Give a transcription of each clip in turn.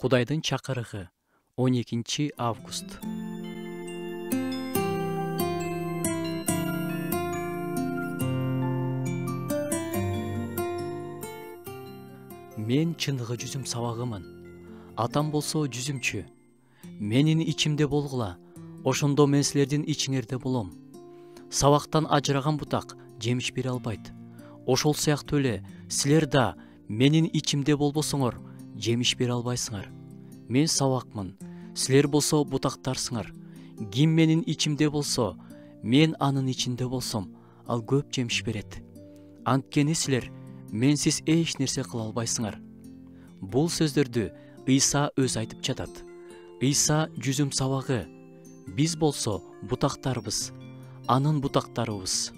Кудайдын чакырыгы 12 август. Мен чыныгы жүзүм сабагымын. Атам болсо жүзүмчү. Менин ичимде болгула, ошондо мен силердин ичиңерде болом. Сабактан ажыраган бутак жемиш бере албайт. Ошол сыяктуу эле силер да менин ичимде болбосоңор, жемиш бере албайсыңар. Мен сабакмын, силер болсо бутактарсыңар. Ким менин ичимде болсо, мен анын ичинде болсом, ал көп жемиш берет. Анткени силер менсиз эч нерсе кыла албайсыңар. Бул сөздөрдү Ыйса өз айтып жатат. Ыйса жүзүм сабагы, биз болсо бутактарбыз, анын бутактарыбыз.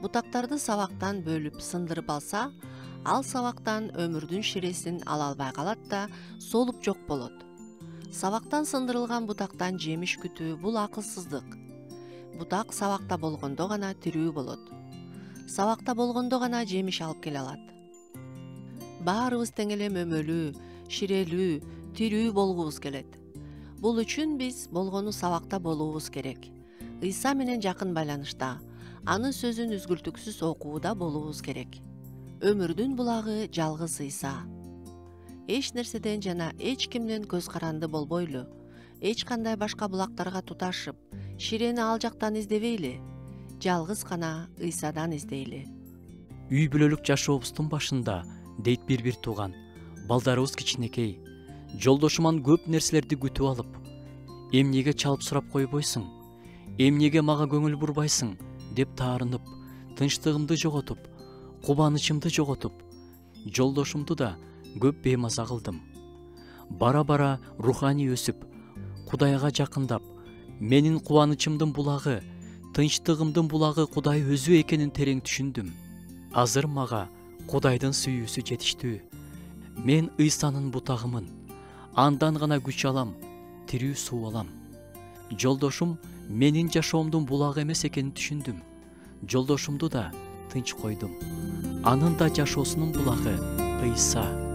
Бутактарды сабактан бөлүп сындырып алса, ал сабактан өмүрдүн ширесин ала албай калат да солуп жок болот. Сабактан сындырылган бутактан жемиш күтүү бул акылсыздык. Бутак сабакта болгондо гана тирүү болот. Сабакта болгондо гана жемиш алып келе алат. Баарыбыз тең эле мөмөлүү, ширелүү, тирүү болгубуз келет. Бул үчүн биз болгону сабакта болуубуз керек. Ыйса менен жакын байланышта, анын сөзүн үзгүлтүксүз окууда болуубуз керек. Өмүрдүн булагы жалгыз Ыйса. Эч нерседен жана эч кимден көз каранды болбойлу. Эч кандай башка булактарга туташып, ширени ал жактан издебейли. Жалгыз гана Ыйсадан издейли. Үй бүлөлүк жашообуздун башында дейт бир тууган, балдарыбыз кичинекей. Жолдошуман көп нерселерди күтүп алып, эмнеге чалып сурап койбойсуң? Эмнеге мага көңүл бурбайсың? Деп таарынып, тынчтыгымды жоготуп, кубанычымды жоготуп, жолдошумду да көп беймаза кылдым. Бара-бара руханий өсүп, Кудайга жакындап, менин кубанычымдын булагы, тынчтыгымдын булагы Кудай өзү экенин терең түшүндүм. Азыр мага Кудайдын сүйүүсү жетиштүү. Мен Ыйсанын бутагымын. Андан гана күч алам, тирүү суу алам. Жолдошум менин жашоомдун булагы эмес экенин түшүндүм. Жолдошумду да тынч койдум. Анын да жашоосунун булагы Ыйса.